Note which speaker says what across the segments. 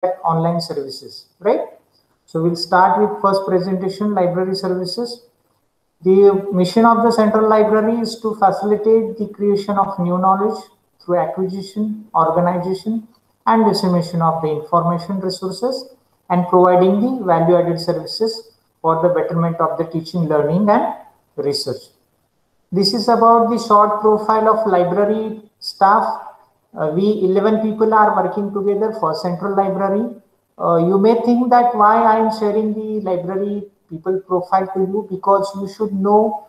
Speaker 1: conduct online services, right? So we'll start with first presentation, library services. The mission of the Central Library is to facilitate the creation of new knowledge through acquisition, organization, and dissemination of the information resources and providing the value-added services for the betterment of the teaching, learning, and research. This is about the short profile of library staff. We 11 people are working together for Central Library. You may think that why I am sharing the library people profile to you, because you should know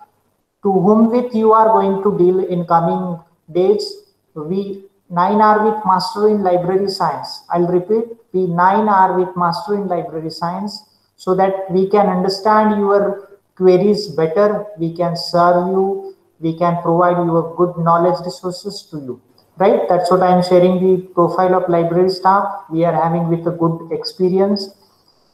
Speaker 1: to whom with you are going to deal in coming days. We 9 are with master in library science. I'll repeat, we 9 are with master in library science, so that we can understand your queries better, we can serve you, we can provide you a good knowledge resources to you, right? That's what I am sharing the profile of library staff we are having with a good experience.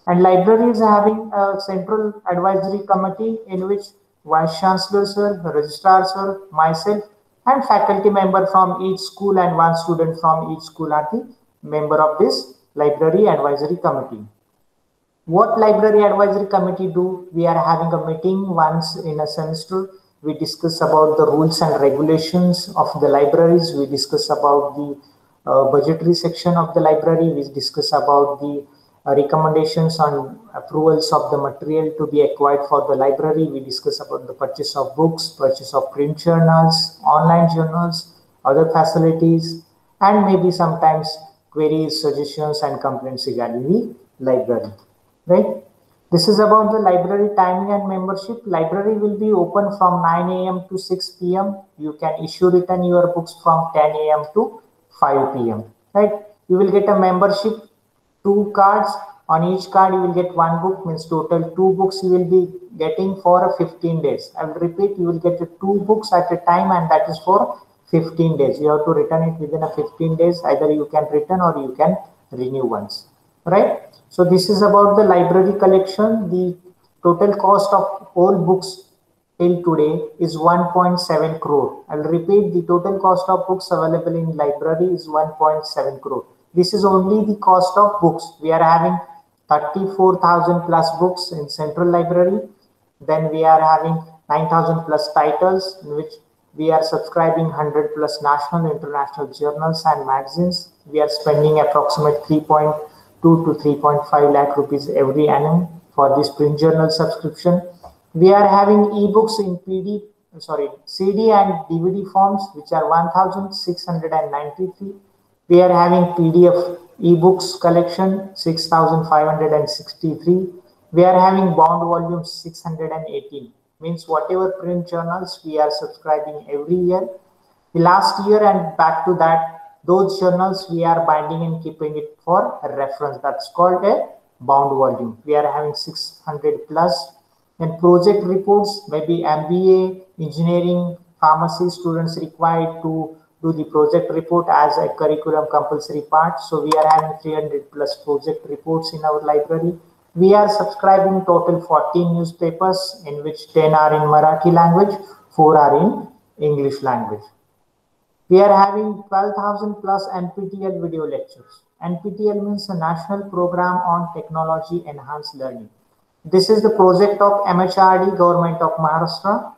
Speaker 1: And library is having a central advisory committee in which vice chancellor sir, the registrar sir, myself, and faculty member from each school and one student from each school are the member of this library advisory committee. What library advisory committee do? We are having a meeting once in a semester. We discuss about the rules and regulations of the libraries. We discuss about the budgetary section of the library. We discuss about the recommendations on approvals of the material to be acquired for the library. We discuss about the purchase of books, purchase of print journals, online journals, other facilities, and maybe sometimes queries, suggestions, and complaints regarding the library. Right? This is about the library timing and membership. Library will be open from 9 a.m. to 6 p.m. You can issue return your books from 10 a.m. to 5 p.m. Right? You will get a membership, 2 cards. On each card you will get 1 book, means total 2 books you will be getting for 15 days. I will repeat, you will get 2 books at a time, and that is for 15 days. You have to return it within a 15 days. Either you can return or you can renew once. Right? So this is about the library collection. The total cost of all books till today is 1.7 crore. I will repeat, the total cost of books available in library is 1.7 crore. This is only the cost of books. We are having 34,000 plus books in Central Library. Then we are having 9,000 plus titles, in which we are subscribing 100 plus national, international journals and magazines. We are spending approximately 3.2 to 3.5 lakh rupees every annum for this print journal subscription. We are having ebooks in CD and DVD forms, which are 1,693. We are having PDF ebooks collection 6,563. We are having bound volumes 618. Means whatever print journals we are subscribing every year. The last year and back to that, those journals we are binding and keeping it for reference. That's called a bound volume. We are having 600 plus. And project reports, maybe MBA, engineering, pharmacy students required to do the project report as a curriculum compulsory part. So we are having 300 plus project reports in our library. We are subscribing total 14 newspapers, in which 10 are in Marathi language, 4 are in English language. We are having 12,000 plus NPTEL video lectures. NPTEL means a National Program on Technology Enhanced Learning. This is the project of MHRD, Government of Maharashtra,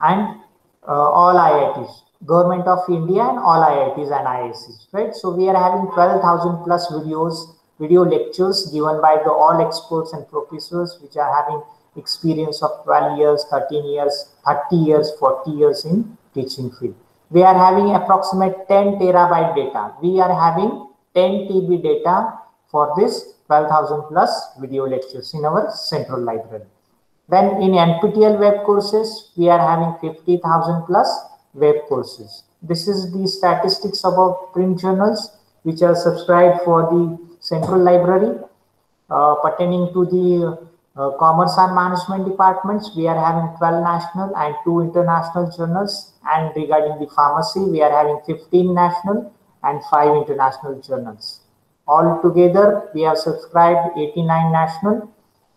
Speaker 1: and all IITs, Government of India, and all IITs and IICs, right? So we are having 12,000 plus video lectures given by the all experts and professors, which are having experience of 12 years, 13 years, 30 years, 40 years in teaching field. We are having approximate 10 terabyte data. We are having 10 TB data for this 12,000 plus video lectures in our Central Library. Then in NPTEL web courses, we are having 50,000 plus web courses. This is the statistics about print journals which are subscribed for the Central Library. Pertaining to the Commerce and Management departments, we are having 12 national and 2 international journals. And regarding the pharmacy, we are having 15 national and 5 international journals. All together, we have subscribed 89 national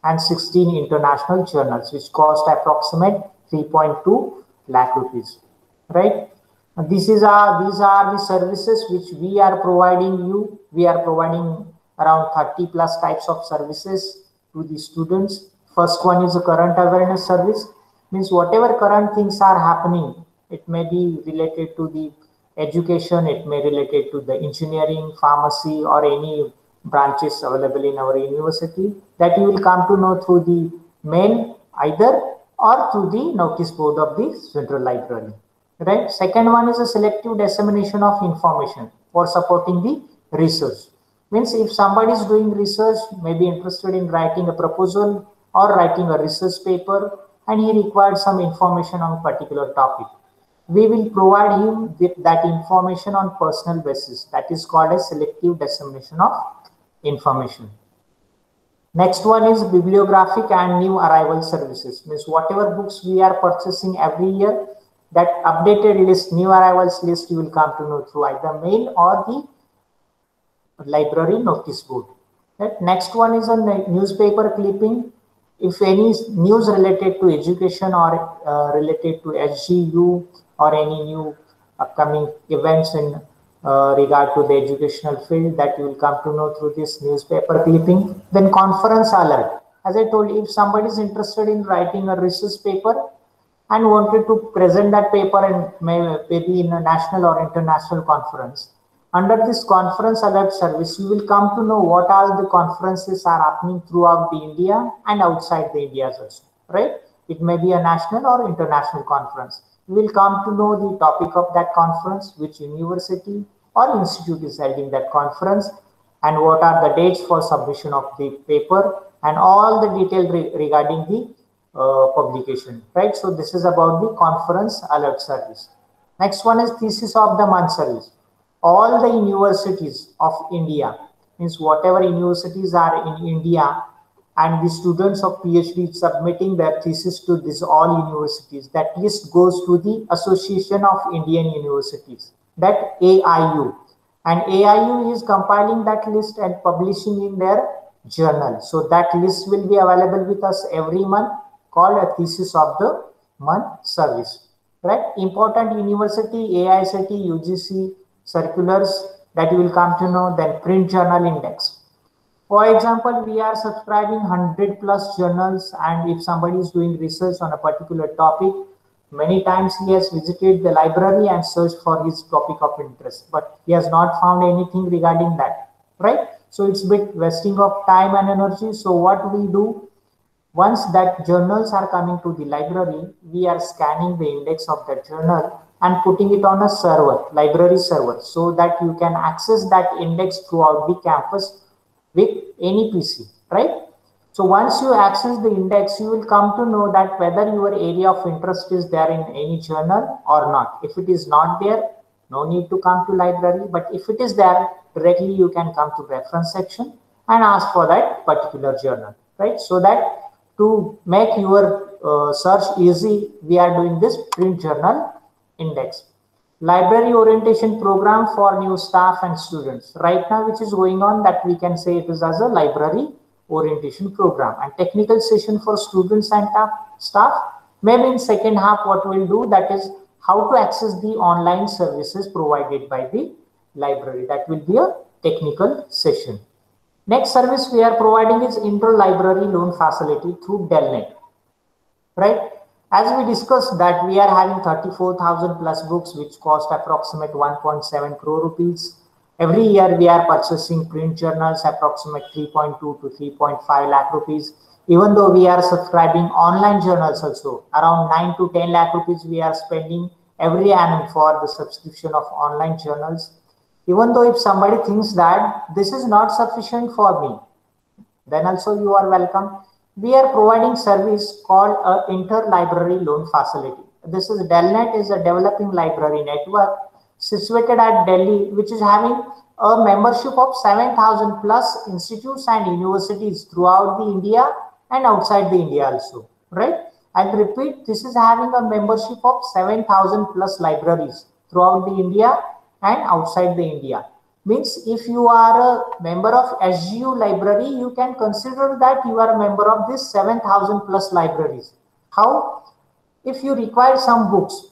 Speaker 1: and 16 international journals, which cost approximate 3.2 lakh rupees. Right? And these are the services which we are providing you. We are providing around 30 plus types of services to the students. First one is a current awareness service, means whatever current things are happening, it may be related to the education, it may related to the engineering, pharmacy, or any branches available in our university, that you will come to know through the mail either or through the notice board of the central library. Right. Second one is a selective dissemination of information for supporting the research. Means if somebody is doing research, may be interested in writing a proposal or writing a research paper, and he requires some information on a particular topic, we will provide him with that information on personal basis. That is called a selective dissemination of information. Next one is bibliographic and new arrival services. Means whatever books we are purchasing every year, that updated list, new arrivals list, you will come to know through either mail or the library notice board. Right? Next one is a newspaper clipping. If any news related to education or related to SGU or any new upcoming events in regard to the educational field, that you will come to know through this newspaper clipping. Then conference alert. As I told you, if somebody is interested in writing a research paper and wanted to present that paper and maybe in a national or international conference, under this conference alert service, you will come to know what all the conferences are happening throughout the India and outside the India also, right? It may be a national or international conference. You will come to know the topic of that conference, which university or institute is holding that conference, and what are the dates for submission of the paper, and all the detail regarding the publication, right? So this is about the conference alert service. Next one is thesis of the month service. All the universities of India, means whatever universities are in India, and the students of PhD submitting their thesis to these all universities, that list goes to the Association of Indian Universities, that AIU, and AIU is compiling that list and publishing in their journal. So that list will be available with us every month, called a thesis of the month service, right? Important university, AICTE, UGC circulars that you will come to know. Then print journal index. For example, we are subscribing 100 plus journals, and if somebody is doing research on a particular topic, many times he has visited the library and searched for his topic of interest, but he has not found anything regarding that, right? So it's a bit wasting of time and energy. So what we do, once that journals are coming to the library, we are scanning the index of that journal and putting it on a server, library server, so that you can access that index throughout the campus with any PC, right? So once you access the index, you will come to know that whether your area of interest is there in any journal or not. If it is not there, no need to come to library, but if it is there, directly you can come to reference section and ask for that particular journal, right? So that to make your search easy, we are doing this print journal index. Library orientation program for new staff and students. Right now, which is going on, that we can say it is as a library orientation program. And technical session for students and staff. Maybe in second half, what we'll do, that is how to access the online services provided by the library. That will be a technical session. Next service we are providing is inter-library loan facility through Delnet, right? As we discussed that we are having 34,000 plus books, which cost approximate 1.7 crore rupees. Every year we are purchasing print journals approximate 3.2 to 3.5 lakh rupees. Even though we are subscribing online journals also, around 9 to 10 lakh rupees we are spending every annum for the subscription of online journals. Even though if somebody thinks that this is not sufficient for me, then also you are welcome. We are providing service called a interlibrary loan facility. This is Delnet, is a developing library network situated at Delhi, which is having a membership of 7,000 plus institutes and universities throughout the India and outside the India also, right? I'll repeat, this is having a membership of 7,000 plus libraries throughout the India and outside the India. Means if you are a member of SGU library, you can consider that you are a member of this 7,000 plus libraries. How? If you require some books,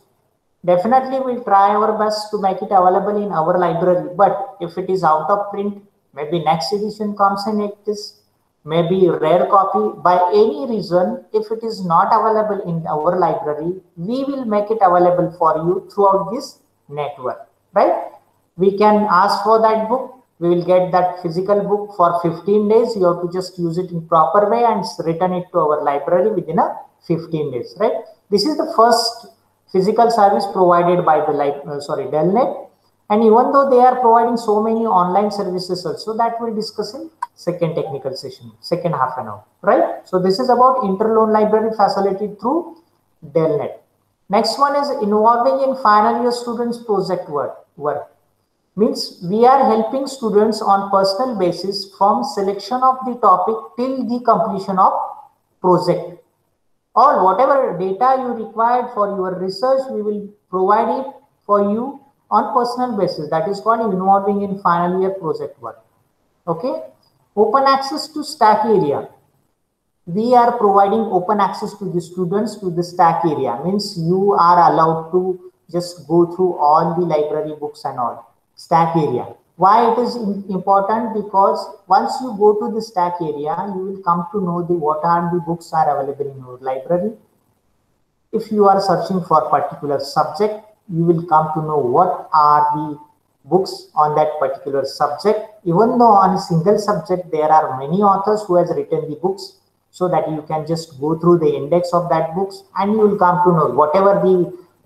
Speaker 1: definitely we'll try our best to make it available in our library. But if it is out of print, maybe next edition comes and it is maybe rare copy. By any reason, if it is not available in our library, we will make it available for you throughout this network, right? We can ask for that book. We will get that physical book for 15 days. You have to just use it in proper way and return it to our library within a 15 days, right? This is the first physical service provided by the Delnet. And even though they are providing so many online services also, that we'll discuss in second technical session, second half an hour, right? So this is about interloan library facility through Delnet. Next one is involving in final year students project work. Means we are helping students on personal basis from selection of the topic till the completion of project. Or whatever data you required for your research, we will provide it for you on personal basis. That is called involving in final year project work. Okay. Open access to stack area. We are providing open access to the students to the stack area. Means you are allowed to just go through all the library books and all. Stack area. Why it is important? Because once you go to the stack area, you will come to know what are the books are available in your library. If you are searching for a particular subject, you will come to know what are the books on that particular subject. Even though on a single subject, there are many authors who has written the books, so that you can just go through the index of that books and you will come to know whatever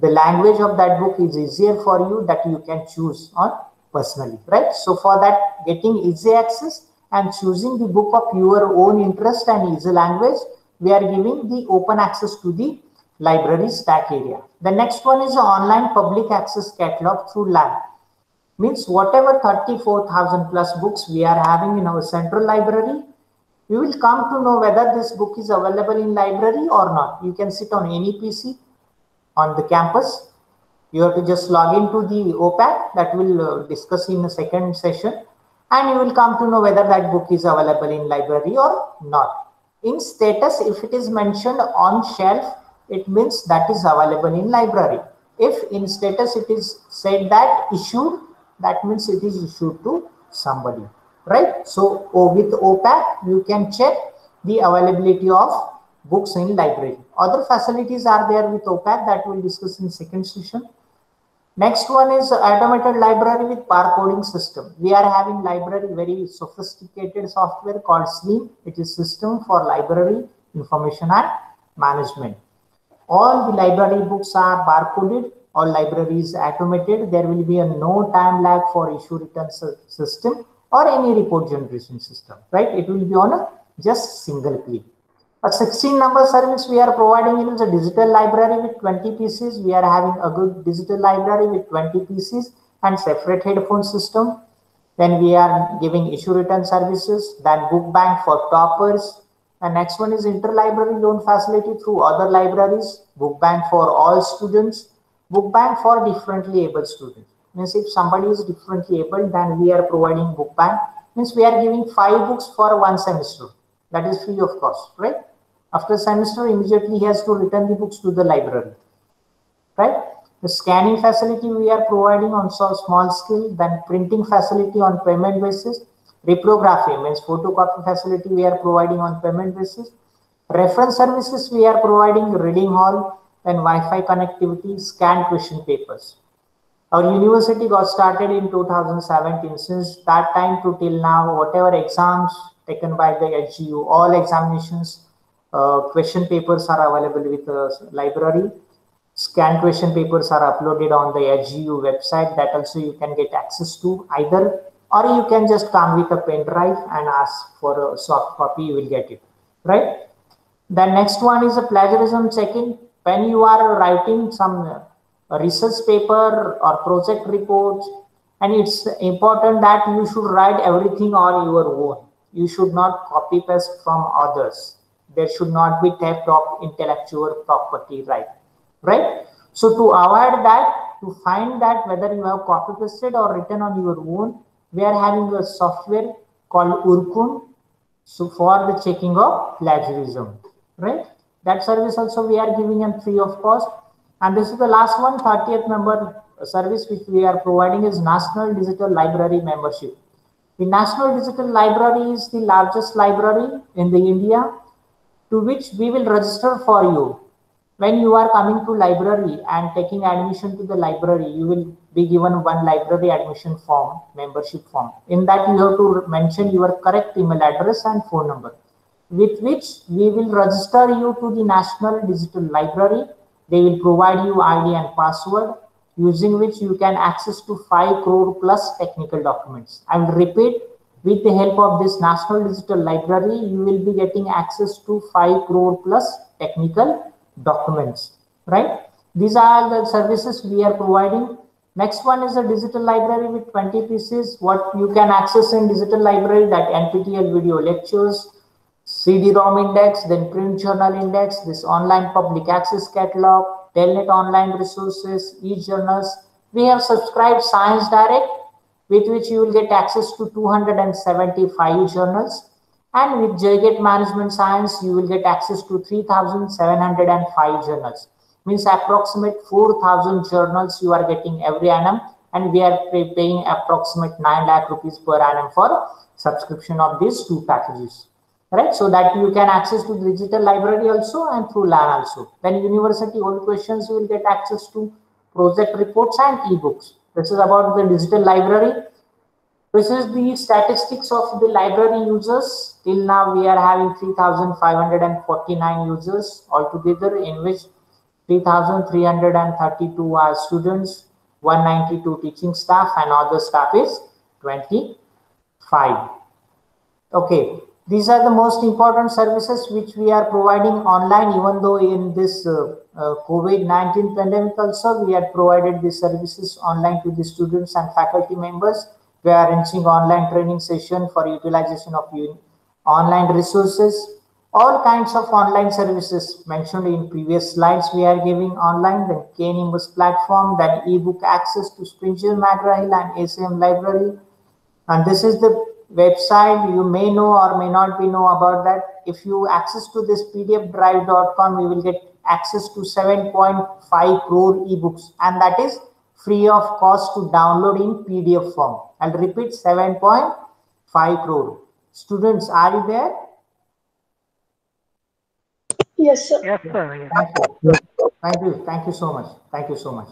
Speaker 1: the language of that book is easier for you, that you can choose on personally, right? So for that, getting easy access and choosing the book of your own interest and easy language, we are giving the open access to the library stack area. The next one is online public access catalog through lab. Means whatever 34,000 plus books we are having in our central library, you will come to know whether this book is available in library or not. You can sit on any PC on the campus. You have to just log into the OPAC that we'll discuss in the second session, and you will come to know whether that book is available in library or not. In status, if it is mentioned on shelf, it means that is available in library. If in status it is said that issued, that means it is issued to somebody, right? So with OPAC, you can check the availability of books in library. Other facilities are there with OPAC that we'll discuss in second session. Next one is automated library with barcoding system. We are having library very sophisticated software called SLIM. It is system for library information and management. All the library books are barcoded. All libraries automated. There will be a no time lag for issue return system or any report generation system, right? It will be on a just single click. A 16 number service we are providing is a digital library with 20 PCs. We are having a good digital library with 20 PCs and separate headphone system. Then we are giving issue return services, then book bank for toppers. The next one is interlibrary loan facility through other libraries, book bank for all students, book bank for differently able students. Means if somebody is differently able, then we are providing book bank. Means we are giving 5 books for 1 semester. That is free of cost, right? After semester, immediately he has to return the books to the library, right? The scanning facility we are providing on small scale, then printing facility on payment basis, reprography means photocopy facility we are providing on payment basis, reference services we are providing reading hall, then Wi-Fi connectivity, scanned question papers. Our university got started in 2017. Since that time to till now, whatever exams taken by the HGU, all examinations, question papers are available with the library. Scanned question papers are uploaded on the HGU website that also you can get access to either, or you can just come with a pen drive and ask for a soft copy, you will get it, right? The next one is a plagiarism checking. When you are writing some research paper or project report, and it's important that you should write everything on your own. You should not copy paste from others. There should not be theft of intellectual property right? So to avoid that, to find that whether you have copy pasted or written on your own, we are having a software called Urkun. So for the checking of plagiarism, right? That service also we are giving them free of cost. And this is the last one, 30th number service which we are providing is National Digital Library Membership. The National Digital Library is the largest library in the India, to which we will register for you. When you are coming to library and taking admission to the library, you will be given one library admission form, membership form. In that you have to mention your correct email address and phone number, with which we will register you to the National Digital Library. They will provide you ID and password, using which you can access to 5 crore plus technical documents. I will repeat, with the help of this National Digital Library, you will be getting access to 5 crore plus technical documents, right? These are the services we are providing. Next one is a digital library with 20 pieces. What you can access in digital library, that NPTEL video lectures, CD-ROM index, then print journal index, this online public access catalog, Telnet online resources, e-journals. We have subscribed Science Direct, with which you will get access to 275 journals. And with JGate Management Science, you will get access to 3,705 journals. Means approximate 4,000 journals you are getting every annum, and we are paying approximate 9 lakh rupees per annum for subscription of these two packages. Right, so that you can access to digital library also and through LAN also. Then university old questions, you will get access to project reports and ebooks. This is about the digital library. This is the statistics of the library users. Till now we are having 3,549 users altogether, in which 3,332 are students, 192 teaching staff, and other staff is 25. Okay. These are the most important services which we are providing online, even though in this COVID-19 pandemic also we had provided these services online to the students and faculty members. We are arranging online training session for utilization of online resources. All kinds of online services mentioned in previous slides we are giving online, then K-Nimbus platform, then ebook access to Springer, McGraw-Hill and ACM library. And this is the website. You may know or may not be know about that. If you access to this pdfdrive.com, you will get access to 7.5 crore ebooks, and that is free of cost to download in PDF form. I'll repeat, 7.5 crore. Students, are you there?
Speaker 2: Yes, sir.
Speaker 3: Yes, sir. Yes.
Speaker 1: Thank you. Thank you so much. Thank you so much.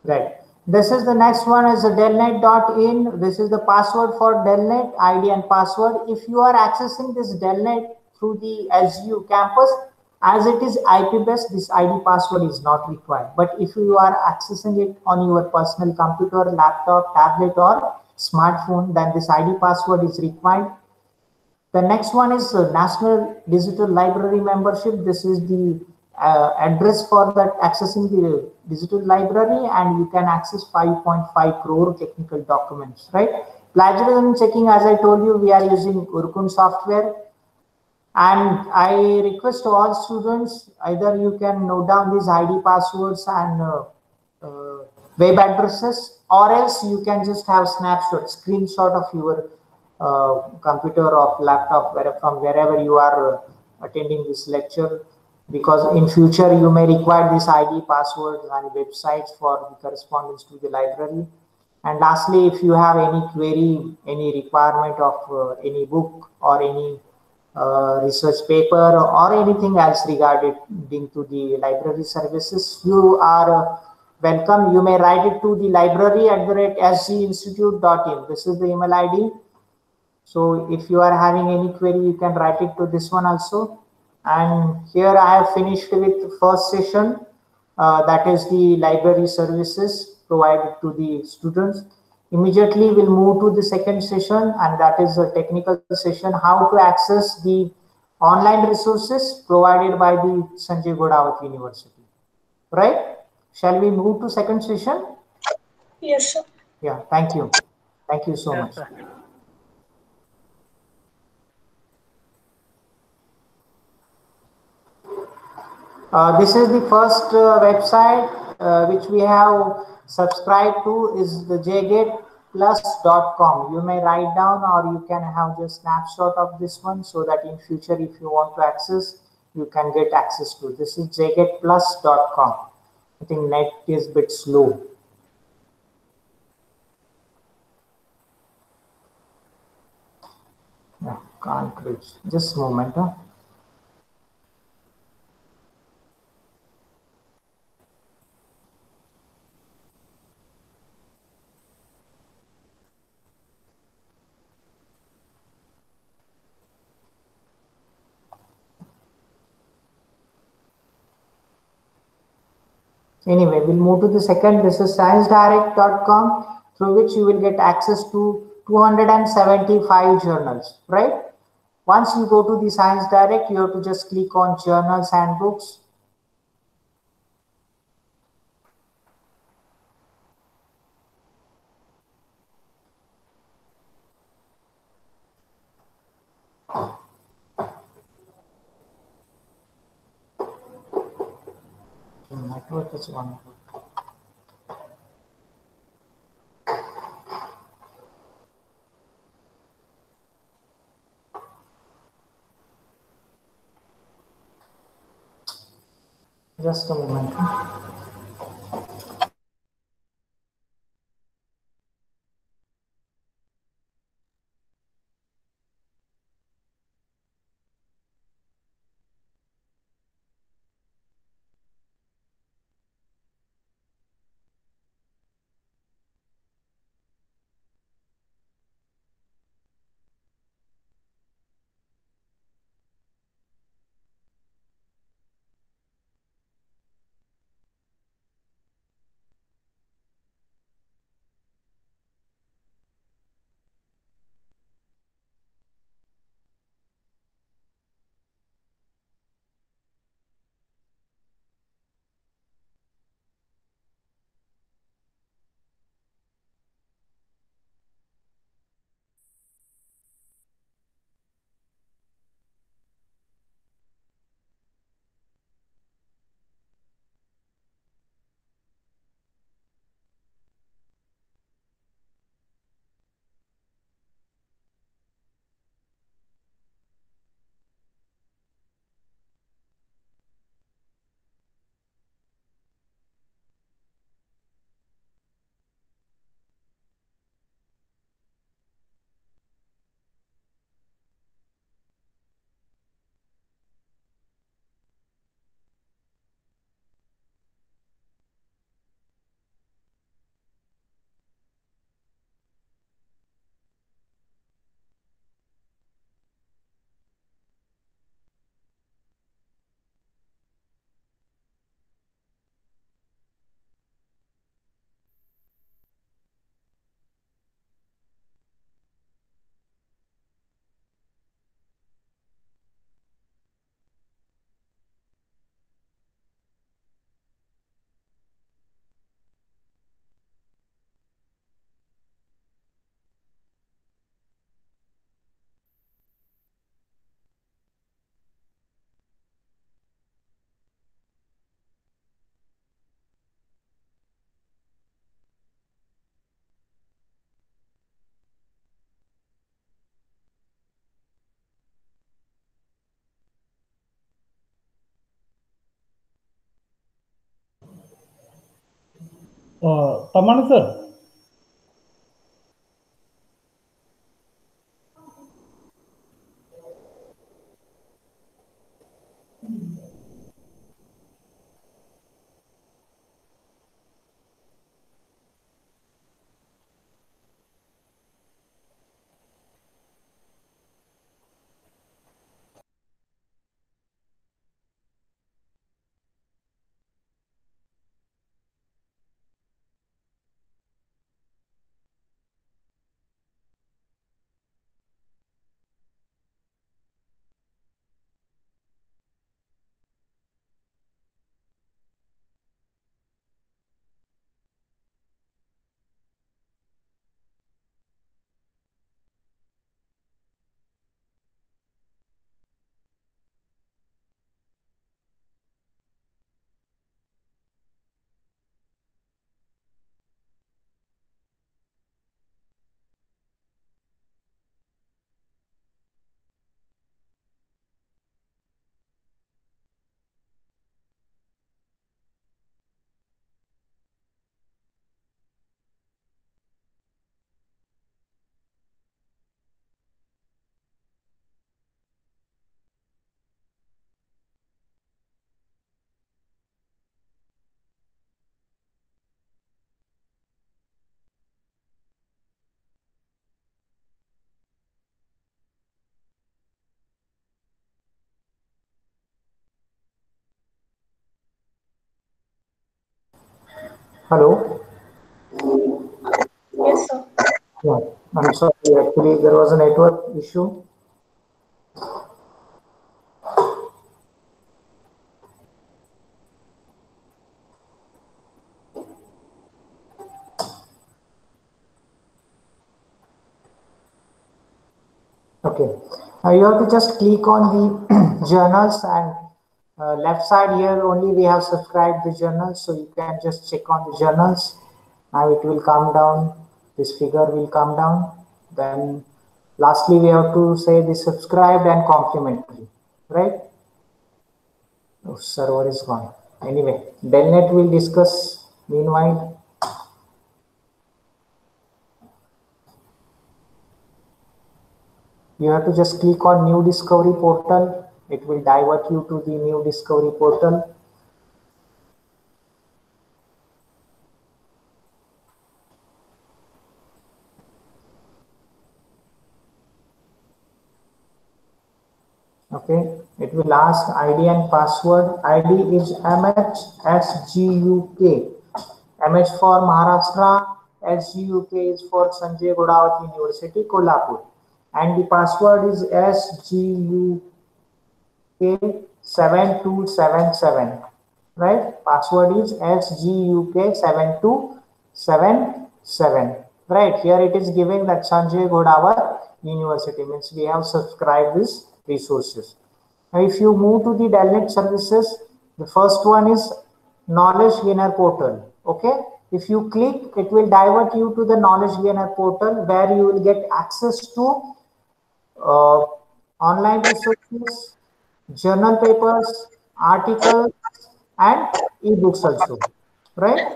Speaker 1: Right. This is the next one is a delnet.in. This is the password for Delnet, ID and password. If you are accessing this Delnet through the SU campus, as it is IP based, this ID password is not required. But if you are accessing it on your personal computer, laptop, tablet or smartphone, then this ID password is required. The next one is National Digital Library membership. This is the address for that accessing the digital library, and you can access 5.5 crore technical documents, right? Plagiarism checking, as I told you, we are using Urkun software, and I request all students, either you can note down these ID passwords and web addresses, or else you can just have snapshot, screenshot of your computer or laptop from wherever you are attending this lecture, because in future you may require this ID, passwords and websites for the correspondence to the library. And lastly, if you have any query, any requirement of any book or any research paper or anything else regarding to the library services, you are welcome. You may write it to the library@sginstitute.in. This is the email ID. So if you are having any query, you can write it to this one also. And here I have finished with the first session, that is the library services provided to the students. Immediately we'll move to the second session, and that is a technical session, how to access the online resources provided by the Sanjay Godawat University. Right? Shall we move to second session?
Speaker 2: Yes, sir.
Speaker 1: Yeah, thank you. Thank you so
Speaker 3: Yes,
Speaker 1: much.
Speaker 3: sir.
Speaker 1: This is the first website which we have subscribed to, is the jgateplus.com. You may write down, or you can have just snapshot of this one, so that in future if you want to access, you can get access to. This is jgateplus.com. I think net is a bit slow. Can't reach. Just a moment. Huh? Anyway, we'll move to the second. This is sciencedirect.com, through which you will get access to 275 journals, right? Once you go to the Science Direct, you have to just click on journals and books. The network is wonderful. Just a moment.
Speaker 3: Taman sir.
Speaker 1: Hello.
Speaker 2: Yes, sir.
Speaker 1: Yeah, I'm sorry. Actually, there was a network issue. Okay. Now you have to just click on the journals, and left side here only we have subscribed the journals. So you can just check on the journals. Now it will come down. This figure will come down. Then lastly we have to say the subscribed and complimentary, right? Oh, server is gone. Anyway, Delnet will discuss meanwhile. You have to just click on new discovery portal. It will divert you to the new discovery portal. Okay, it will ask ID and password. ID is MHSGUK. MH for Maharashtra, SGUK is for Sanjay Godawati University, Kolhapur. And the password is SGUK7277. Right? Password is SGUK7277. Right? Here it is giving that Sanjay Godawat University, means we have subscribed these resources. Now, if you move to the Delnet services, the first one is Knowledge Gainer portal. Okay. If you click, it will divert you to the Knowledge Gainer portal where you will get access to online resources, journal papers, articles, and ebooks also, right?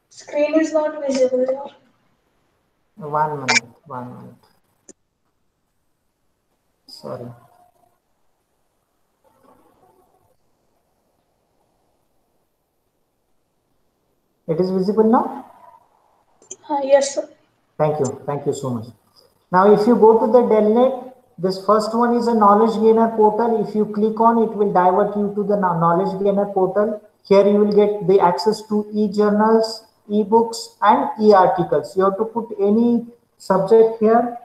Speaker 2: Screen is not visible here.
Speaker 1: 1 minute, 1 minute. Sorry. It is visible now?
Speaker 2: Yes, sir.
Speaker 1: Thank you so much. Now, if you go to the Delnet, this first one is a Knowledge Gainer portal. If you click on it, will divert you to the Knowledge Gainer portal. Here you will get the access to e-journals, e-books, and e-articles. You have to put any subject here.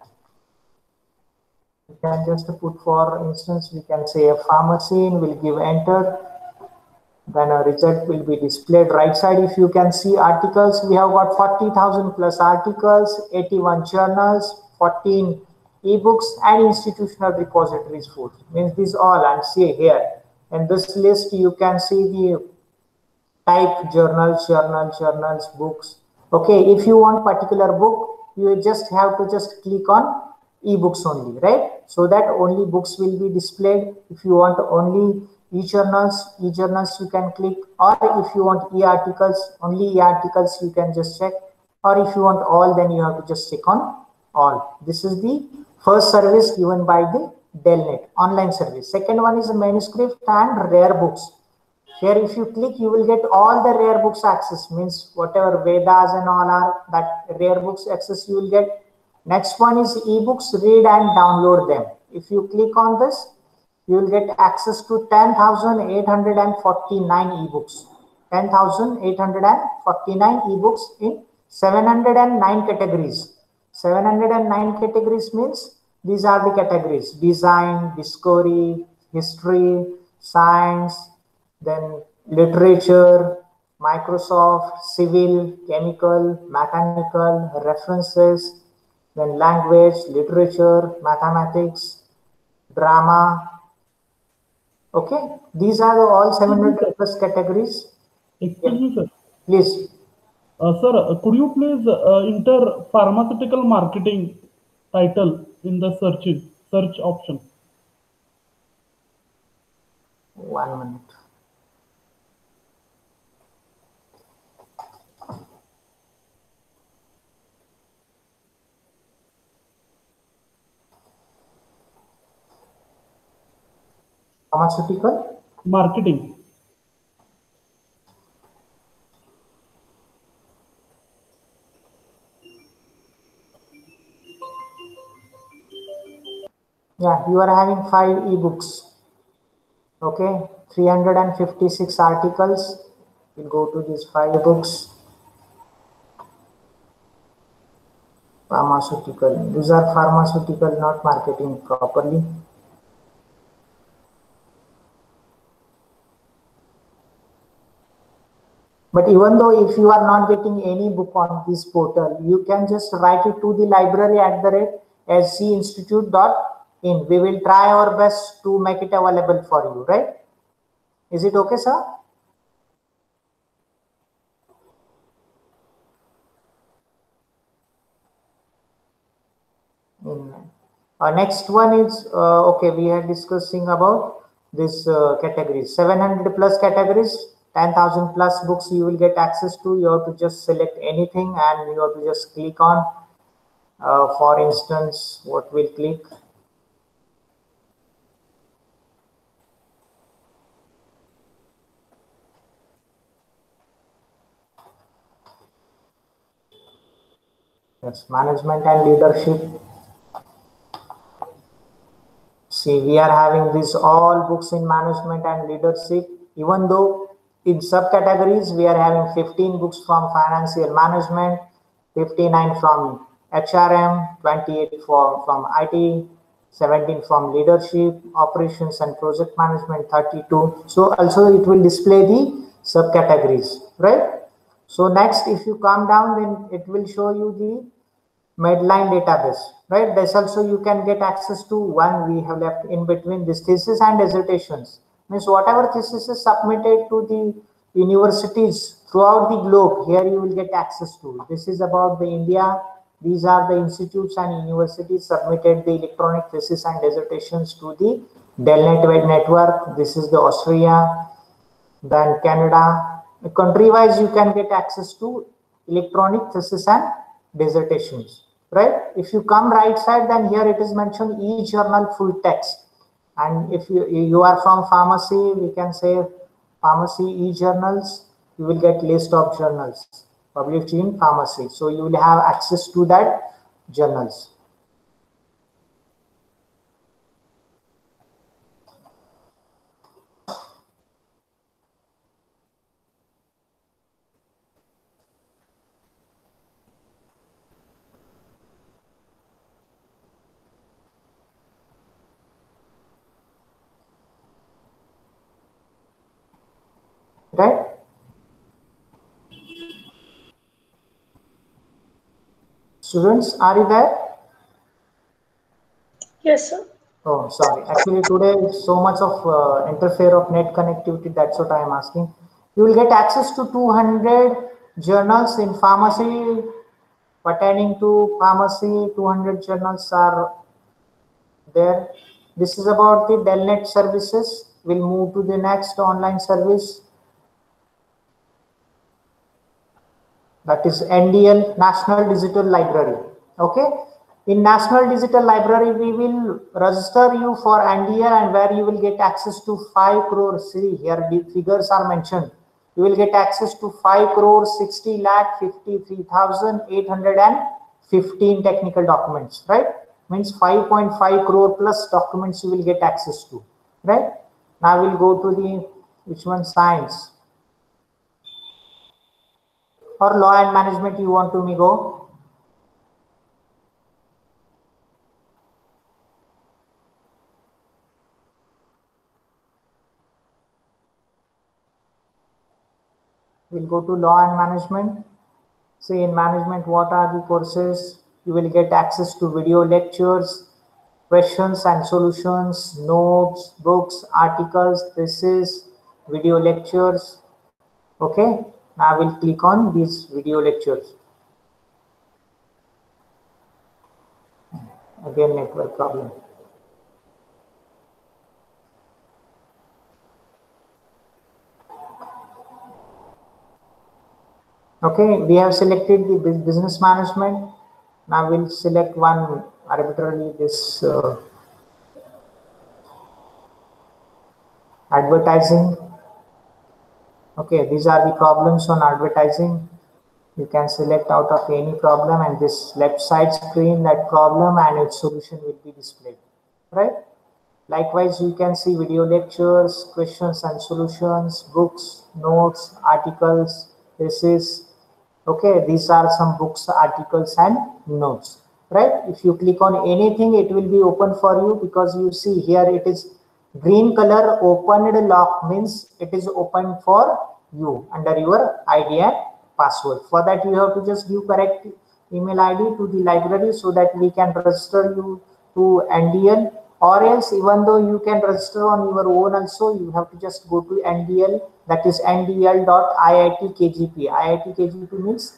Speaker 1: You can just put, for instance, we can say a pharmacy, and we'll give enter. Then a result will be displayed. Right side, if you can see articles, we have got 40,000 plus articles, 81 journals, 14 ebooks, and institutional repositories for. Means these all, and see here. In this list, you can see the type journals, books. Okay, if you want particular book, you just have to just click on ebooks only, right? So that only books will be displayed. If you want only e-journals you can click, or if you want e-articles, only e-articles you can just check, or if you want all, then you have to just click on all. This is the first service given by the Delnet online service. Second one is manuscript and rare books. Here, if you click, you will get all the rare books access, means whatever Vedas and all are, that rare books access you will get. Next one is ebooks, read and download them. If you click on this, you will get access to 10,849 ebooks. 10,849 ebooks in 709 categories. 709 categories means these are the categories: design, discovery, history, science, then literature, Microsoft, civil, chemical, mechanical, references, then language, literature, mathematics, drama. Okay, these are all 700 plus categories.
Speaker 3: Excuse me, sir.
Speaker 1: Please.
Speaker 3: Sir, could you please enter pharmaceutical marketing title in the search option?
Speaker 1: 1 minute. Pharmaceutical
Speaker 3: marketing.
Speaker 1: Yeah, you are having 5 ebooks. Okay, 356 articles, We'll go to these 5 books. Pharmaceutical. These are pharmaceutical, not marketing properly. But even though if you are not getting any book on this portal, you can just write it to the library@sceinstitute.in. We will try our best to make it available for you, right? Is it okay, sir? Next one is, okay, we are discussing about this categories, 700 plus categories, 10,000 plus books you will get access to. You have to just select anything and you have to just click on, for instance, what we'll click. Yes, management and leadership. See, we are having these all books in management and leadership, even though in subcategories we are having 15 books from financial management, 59 from HRM, 28 from IT, 17 from leadership, operations and project management, 32. So also it will display the subcategories, right? So next, if you come down, then it will show you the Medline database, right? This also you can get access to. One we have left in between this thesis and dissertations. Means whatever thesis is submitted to the universities throughout the globe, here you will get access to. This is about the India. These are the institutes and universities submitted the electronic thesis and dissertations to the Delnet network. This is the Austria, then Canada. Country-wise, you can get access to electronic thesis and dissertations, right? If you come right side, then here it is mentioned e-journal full text. And if you are from pharmacy, we can say pharmacy e-journals. You will get list of journals published in pharmacy. So you will have access to that journals. Right? Students, are you there?
Speaker 2: Yes, sir.
Speaker 1: Oh, sorry. Actually, today so much of interfere of net connectivity. That's what I am asking. You will get access to 200 journals in pharmacy pertaining to pharmacy. 200 journals are there. This is about the Delnet services. We'll move to the next online service. That is NDL, National Digital Library. Okay. In National Digital Library, we will register you for NDL and where you will get access to 5 crore. See, here the figures are mentioned. You will get access to 5 crore 60 lakh 53,815 technical documents, right? Means 5.5 crore plus documents you will get access to, right? Now we'll go to the, which one, science or law and management you want to me go? We'll go to law and management. See, in management, what are the courses? You will get access to video lectures, questions and solutions, notes, books, articles, thesis, video lectures. Okay, now we'll click on these video lectures. Again, network problem. Okay, we have selected the business management. Now we'll select one arbitrarily, this advertising. Okay, these are the problems on advertising. You can select out of any problem and this left side screen, that problem and its solution will be displayed, right? Likewise, you can see video lectures, questions and solutions, books, notes, articles, essays. Okay, these are some books, articles and notes, right? If you click on anything, it will be open for you, because you see here it is green color. Opened lock means it is open for you under your ID and password. For that, you have to just give correct email ID to the library so that we can register you to NDL, or else even though you can register on your own also, you have to just go to NDL, that is ndl.iitkgp. IIT means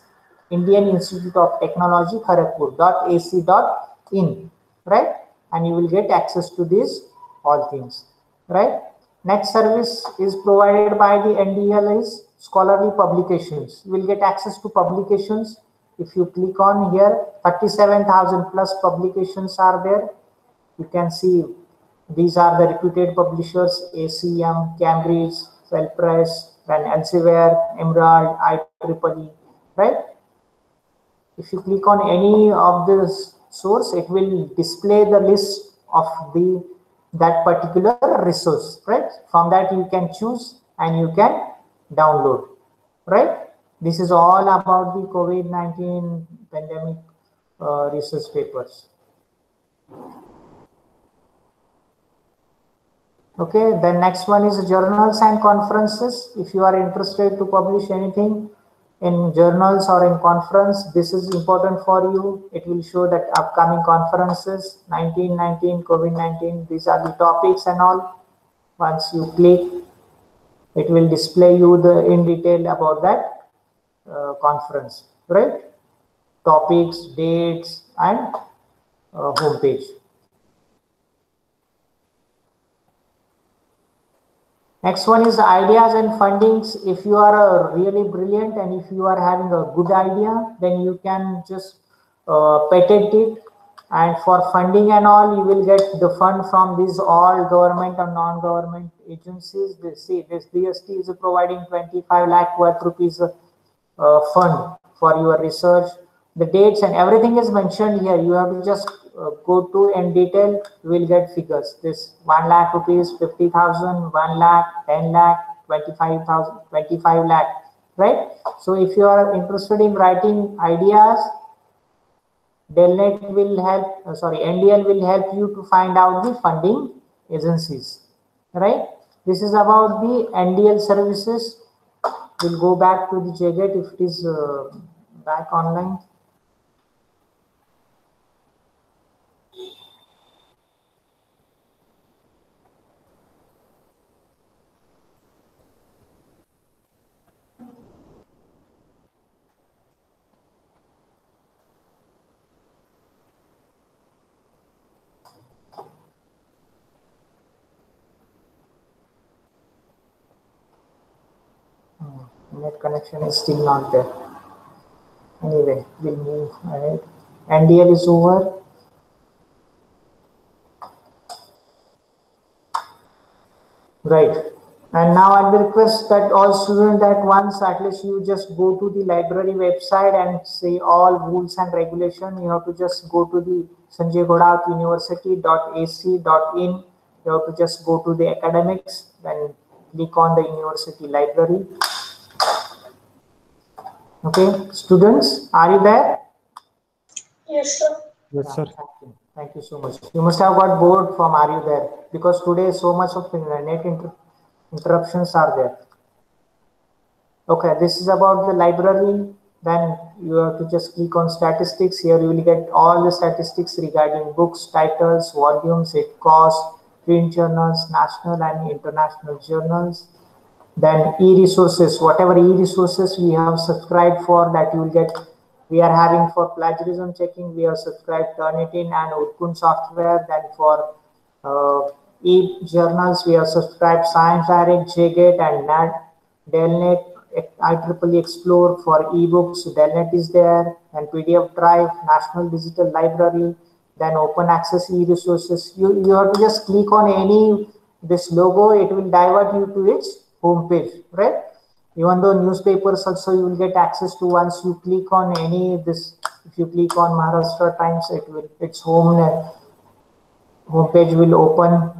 Speaker 1: Indian Institute of Technology Kharagpur.ac.in, right? And you will get access to these all things, right? Next service is provided by the NDL is scholarly publications. You will get access to publications. If you click on here, 37,000 plus publications are there. You can see these are the reputed publishers: ACM, Cambridge, Fell Press, then Elsevier, Emerald, IEEE, right? If you click on any of this source, it will display the list of that particular resource, right? From that you can choose and you can download, right? This is all about the COVID-19 pandemic research papers. Okay, the next one is journals and conferences. If you are interested to publish anything in journals or in conference, this is important for you. It will show that upcoming conferences, 1919, COVID-19, these are the topics and all. Once you click, it will display you in detail about that conference, right? Topics, dates, and homepage. Next one is ideas and fundings. If you are really brilliant and if you are having a good idea, then you can just patent it. And for funding and all, you will get the fund from these all government and non-government agencies. This DST is providing 25 lakh worth rupees fund for your research. The dates and everything is mentioned here. You have to just go to in detail, you will get figures. This 1 lakh rupees, 50,000, 1 lakh, 10 lakh, 25,000, 25 lakh, right? So if you are interested in writing ideas, NDL will help you to find out the funding agencies, right? This is about the NDL services. We'll go back to the JGET if it is back online. Net connection is still not there. Anyway, we'll move ahead. NDL is over. Right. And now I will request that all students at once, at least you just go to the library website and see all rules and regulation. You have to just go to the Sanjay Ghodat University.ac.in. You have to just go to the academics, then click on the university library. Okay, students, are you there?
Speaker 2: Yes, sir.
Speaker 4: Yes, sir.
Speaker 1: Thank you so much. You must have got bored from "Are you there?" because today so much of net interruptions are there. Okay, this is about the library. Then you have to just click on statistics. Here you will get all the statistics regarding books, titles, volumes, its cost, print journals, national and international journals. Then e-resources, whatever e-resources we have subscribed for, that you will get. We are having for plagiarism checking, we have subscribed Turnitin and Urkun software. Then for e-journals, we have subscribed Science Direct, JGET and NAT, Delnet, IEEE Explore. For ebooks, Delnet is there, and PDF Drive, National Digital Library, then open access e-resources. You have to just click on any this logo, it will divert you to its homepage, right? Even though newspapers also you will get access to once you click on any this. If you click on Maharashtra Times, its homepage will open.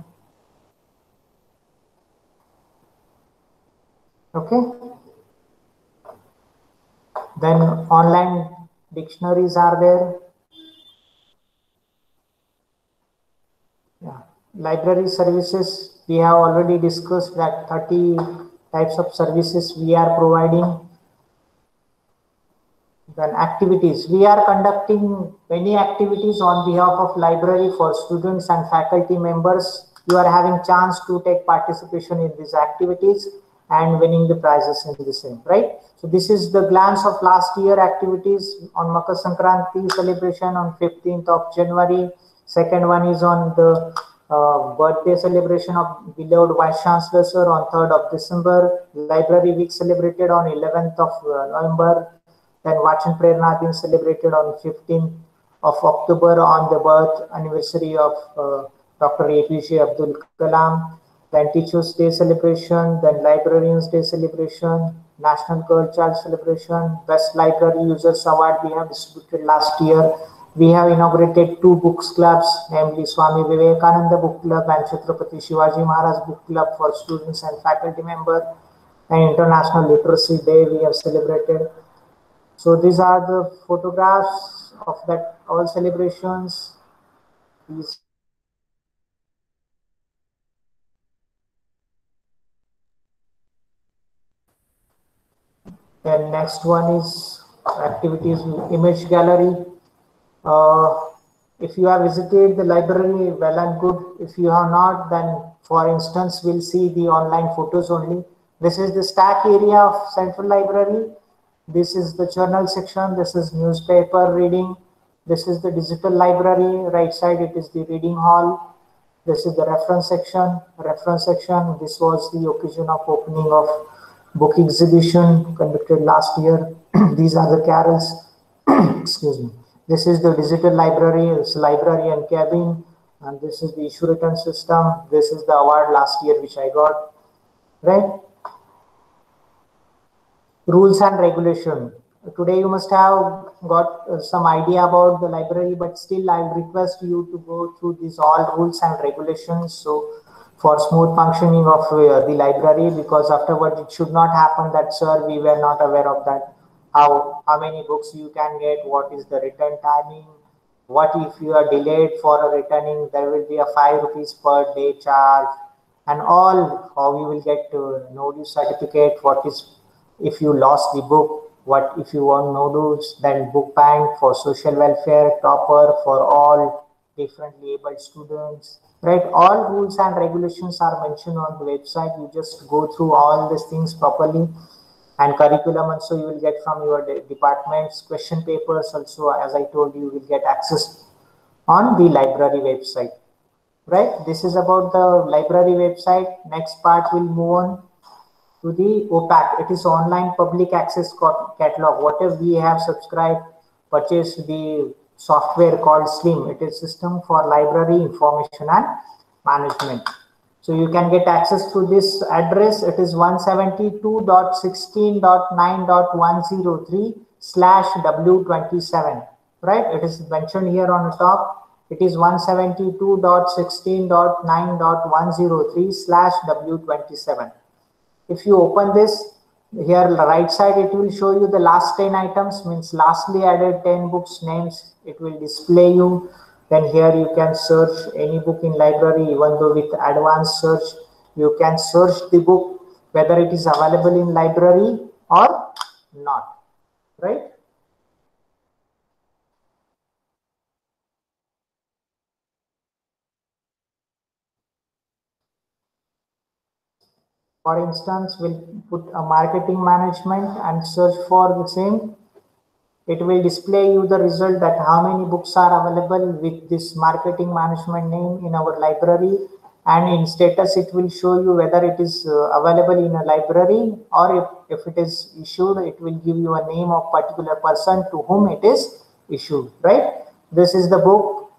Speaker 1: Okay. Then online dictionaries are there. Yeah. Library services, we have already discussed that 30 types of services we are providing. Then activities, we are conducting many activities on behalf of library for students and faculty members. You are having chance to take participation in these activities and winning the prizes in the same, right? So this is the glance of last year activities on Makar Sankranti celebration on 15th of January. Second one is on the birthday celebration of beloved Vice Chancellor Sir on 3rd of December. Library week celebrated on 11th of November. Then Vachan Prerna Din celebrated on 15th of October on the birth anniversary of Dr. APJ Abdul Kalam. Then Teachers Day celebration, then Librarians Day celebration, National Girl Child celebration, Best Library Users Award we have distributed last year. We have inaugurated 2 books clubs, namely Swami Vivekananda Book Club and Chhatrapati Shivaji Maharaj Book Club for students and faculty members. And International Literacy Day we have celebrated. So these are the photographs of that all celebrations. These then next one is activities image gallery. If you have visited the library, well and good. If you have not, then for instance, we'll see the online photos only. This is the stack area of Central Library. This is the journal section. This is newspaper reading. This is the digital library. Right side, it is the reading hall. This is the reference section. Reference section. This was the occasion of opening of book exhibition conducted last year. These are the carols. Excuse me. This is the digital library. It's library and cabin. And this is the issue return system. This is the award last year which I got. Right? Rules and regulation. Today you must have got some idea about the library, but still I request you to go through these all rules and regulations. So for smooth functioning of the library, because afterwards it should not happen that, sir, we were not aware of that. How many books you can get, what is the return timing, what if you are delayed for a returning, there will be a 5 rupees per day charge, and all how you will get to notice certificate, what is if you lost the book, what if you want nodules, then book bank for social welfare, topper for all differently abled students, right? All rules and regulations are mentioned on the website. You just go through all these things properly, and curriculum also you will get from your departments. Question papers also, as I told you, will get access on the library website, right? This is about the library website. Next part will move on to the OPAC. It is online public access catalog. Whatever we have subscribed, purchased the software called SLIM. It is System for Library Information and Management. So you can get access to this address. It is 172.16.9.103/W27. Right? It is mentioned here on the top. It is 172.16.9.103/W27. If you open this, here on the right side, it will show you the last 10 items, means lastly added 10 books names. It will display you. Then here you can search any book in library, even though with advanced search, you can search the book, whether it is available in library or not, right? For instance, we'll put a marketing management and search for the same. It will display you the result that how many books are available with this marketing management name in our library, and in status it will show you whether it is available in a library, or if it is issued, it will give you a name of particular person to whom it is issued, right? This is the book,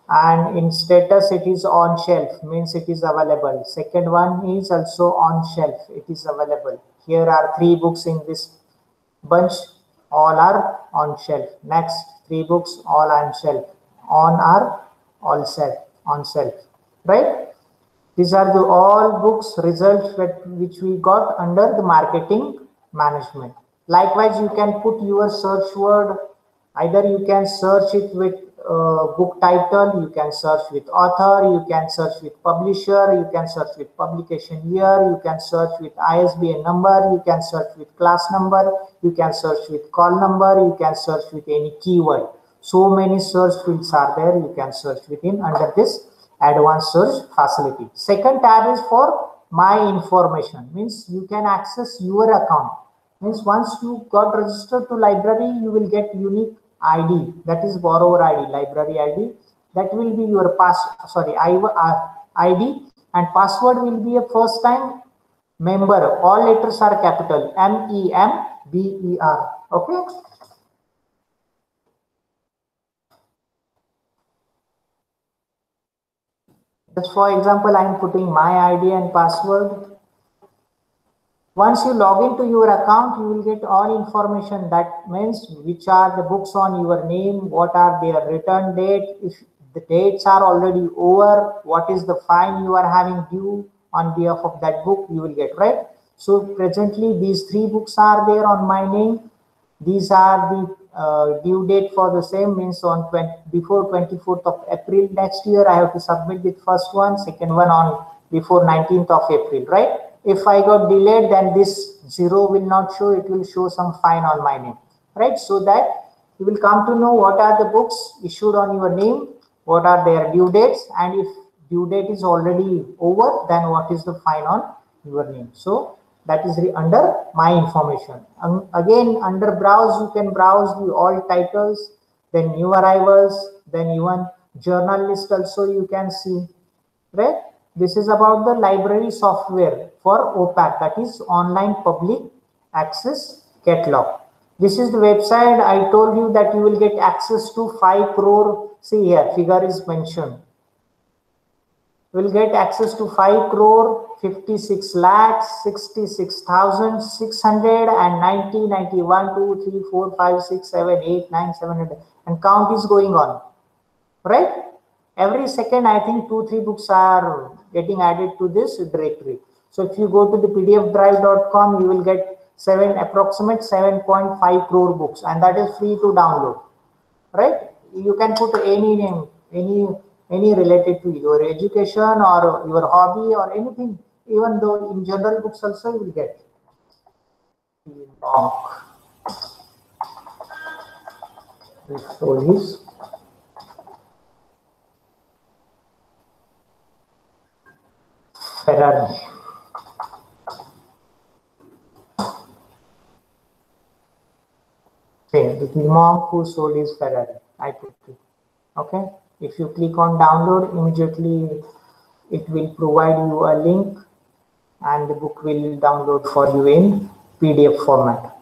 Speaker 1: and in status it is on shelf, means it is available. Second one is also on shelf, it is available. Here are 3 books in this bunch, all are on shelf. Next 3 books all on shelf, on are all shelf, on shelf, right? These are the all books results which we got under the marketing management. Likewise, you can put your search word. Either you can search it with book title, you can search with author, you can search with publisher, you can search with publication year, you can search with ISBN number, you can search with class number, you can search with call number, you can search with any keyword. So many search fields are there, you can search within under this advanced search facility. Second tab is for my information, means you can access your account. Means once you got registered to library, you will get unique ID, that is borrower ID, library ID. That will be your ID, and password will be a first time member. All letters are capital MEMBER. Okay. Just for example, I am putting my ID and password. Once you log into your account, you will get all information. That means which are the books on your name, what are their return date, if the dates are already over, what is the fine you are having due on behalf of that book, you will get, right? So presently these 3 books are there on my name. These are the due date for the same, means on before 24th of April next year, I have to submit the first one, second one on before 19th of April, right? If I got delayed, then this 0 will not show, it will show some fine on my name, right? So that you will come to know what are the books issued on your name, what are their due dates, and if due date is already over, then what is the fine on your name. So that is under my information. Again, under browse, you can browse the all titles, then new arrivals, then even journal list also you can see, right? This is about the library software for OPAC, that is online public access catalog. This is the website. I told you that you will get access to 5 crore. See here, figure is mentioned. You will get access to 5 crore 56 lakhs 66,690 91 2 3 4 5 6 7 8 9 700, and count is going on, right? Every second, I think 2-3 books are getting added to this directory. So if you go to the pdfdrive.com, you will get approximate 7.5 crore books, and that is free to download, right? You can put any name, any related to your education or your hobby or anything, even though in general books also you will get. So this. Ferrari. Okay, the monk who sold his Ferrari. I put it. Okay. If you click on download, immediately it will provide you a link, and the book will download for you in PDF format.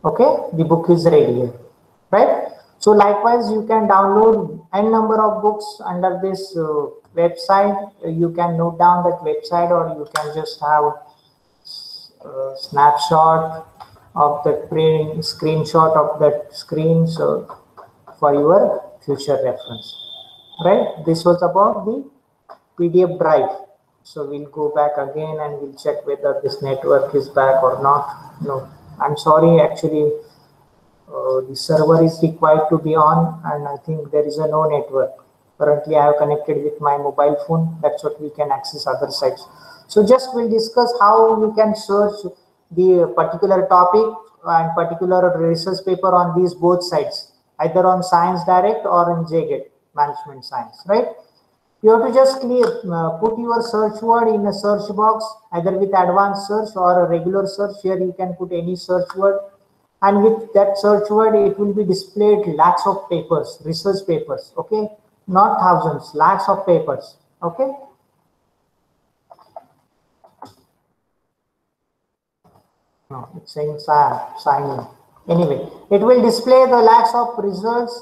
Speaker 1: Okay, the book is ready here, right? So likewise, you can download n number of books under this website. You can note down that website, or you can just have a snapshot of the print, screenshot of that screen, so for your future reference, right? This was about the PDF drive. So we'll go back again and we'll check whether this network is back or not. No, I'm sorry, actually the server is required to be on, and I think there is no network. Currently I have connected with my mobile phone. That's what we can access other sites. So just we'll discuss how you can search the particular topic and particular research paper on these both sites, either on Science Direct or in JGET, Management Science, right? You have to just put your search word in a search box, either with advanced search or a regular search. Here you can put any search word. and with that search word it will be displayed lakhs of papers, research papers, okay, not thousands, lakhs of papers, okay. No, it's saying sign in. Anyway, it will display the lakhs of results.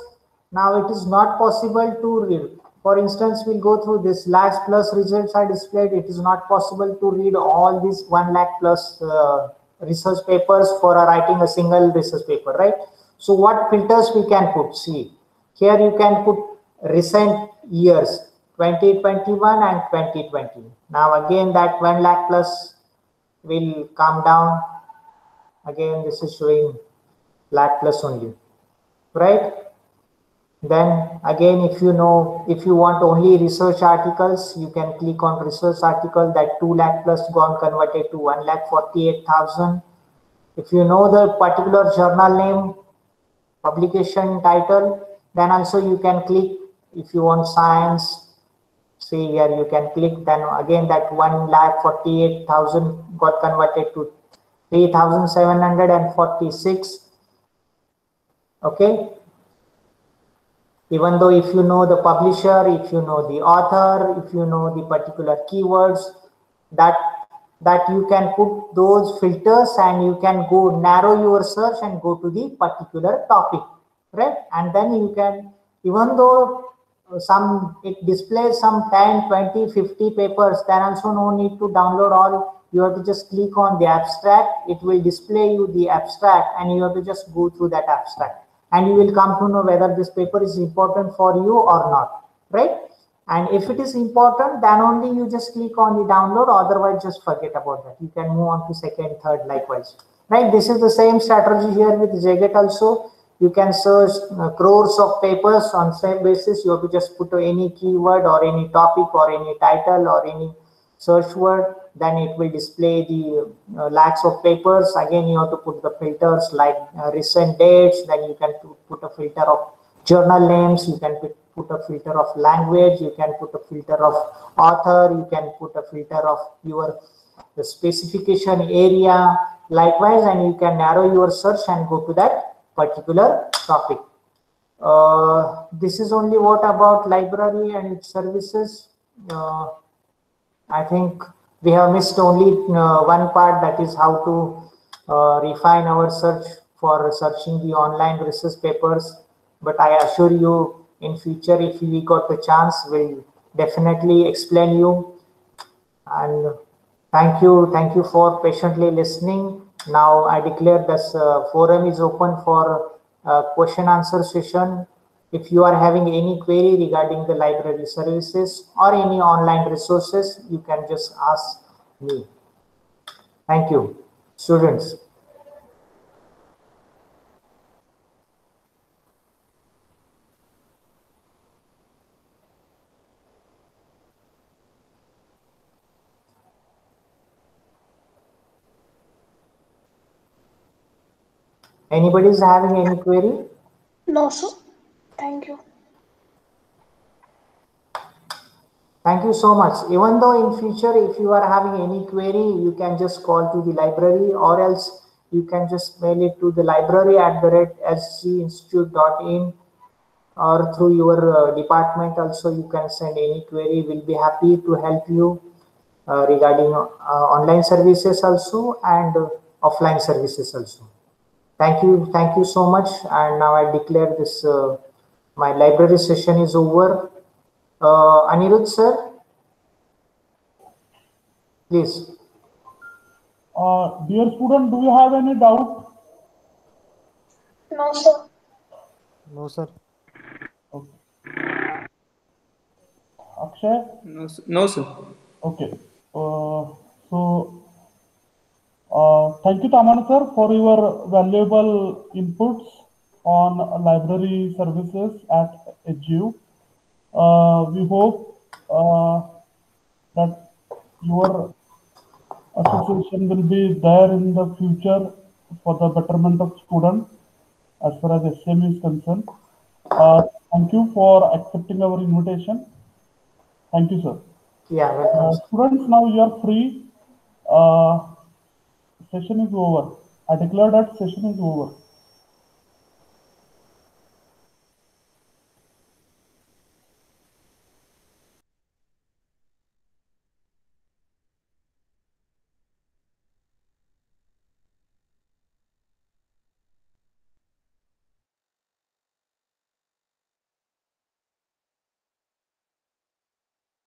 Speaker 1: Now it is not possible to read. For instance, we'll go through this lakhs plus results are displayed. It is not possible to read all these 1 lakh plus research papers for writing a single research paper, right? So what filters we can put? See, here you can put recent years, 2021 and 2020. Now again that 1 lakh plus will come down. Again, this is showing lakh plus only, right? Then again, if you want only research articles, you can click on research article, that 2 lakh plus gone converted to 1,48,000. If you know the particular journal name, publication title, then also you can click. If you want science, see here you can click, then again that 1,48,000 got converted to 3,746. Okay. Even though if you know the publisher, if you know the author, if you know the particular keywords, that you can put those filters and you can go narrow your search and go to the particular topic, right? And then you can, even though it displays some 10, 20, 50 papers, then also no need to download all. You have to just click on the abstract. It will display you the abstract and you have to just go through that abstract. And you will come to know whether this paper is important for you or not, right? And if it is important, then only you just click on the download, otherwise just forget about that. You can move on to second, third, likewise, right? This is the same strategy here with JGET also. You can search crores of papers on same basis. You have to just put any keyword or any topic or any title or any search word, then it will display the lakhs of papers. Again, you have to put the filters like recent dates, then you can put a filter of journal names, you can put a filter of language, you can put a filter of author, you can put a filter of the specification area, likewise, and you can narrow your search and go to that particular topic. This is only what about library and its services. I think we have missed only one part, that is how to refine our search for searching the online research papers. But I assure you, in future, if we got the chance, we'll definitely explain you. And thank you for patiently listening. Now I declare this forum is open for question answer session. If you are having any query regarding the library services or any online resources, you can just ask me. Thank you, students. Anybody is having any query?
Speaker 2: No, sir. Thank you.
Speaker 1: Thank you so much. Even though in future, if you are having any query, you can just call to the library, or else you can just mail it to the library@sginstitute.in, or through your department also you can send any query. We'll be happy to help you regarding online services also and offline services also. Thank you so much. And now I declare this my library session is over. Anirudh sir, please.
Speaker 3: Dear student, do you have any doubt?
Speaker 2: No, sir.
Speaker 4: No, sir.
Speaker 3: Okay. Akshay?
Speaker 5: No, sir.
Speaker 3: Okay. Thank you, Taman sir, for your valuable inputs on library services at HGU. We hope that your association will be there in the future for the betterment of students as far as SCM is concerned. Thank you for accepting our invitation. Thank you, sir.
Speaker 1: Yeah, welcome.
Speaker 3: Students, now you are free. Session is over. I declare that session is over.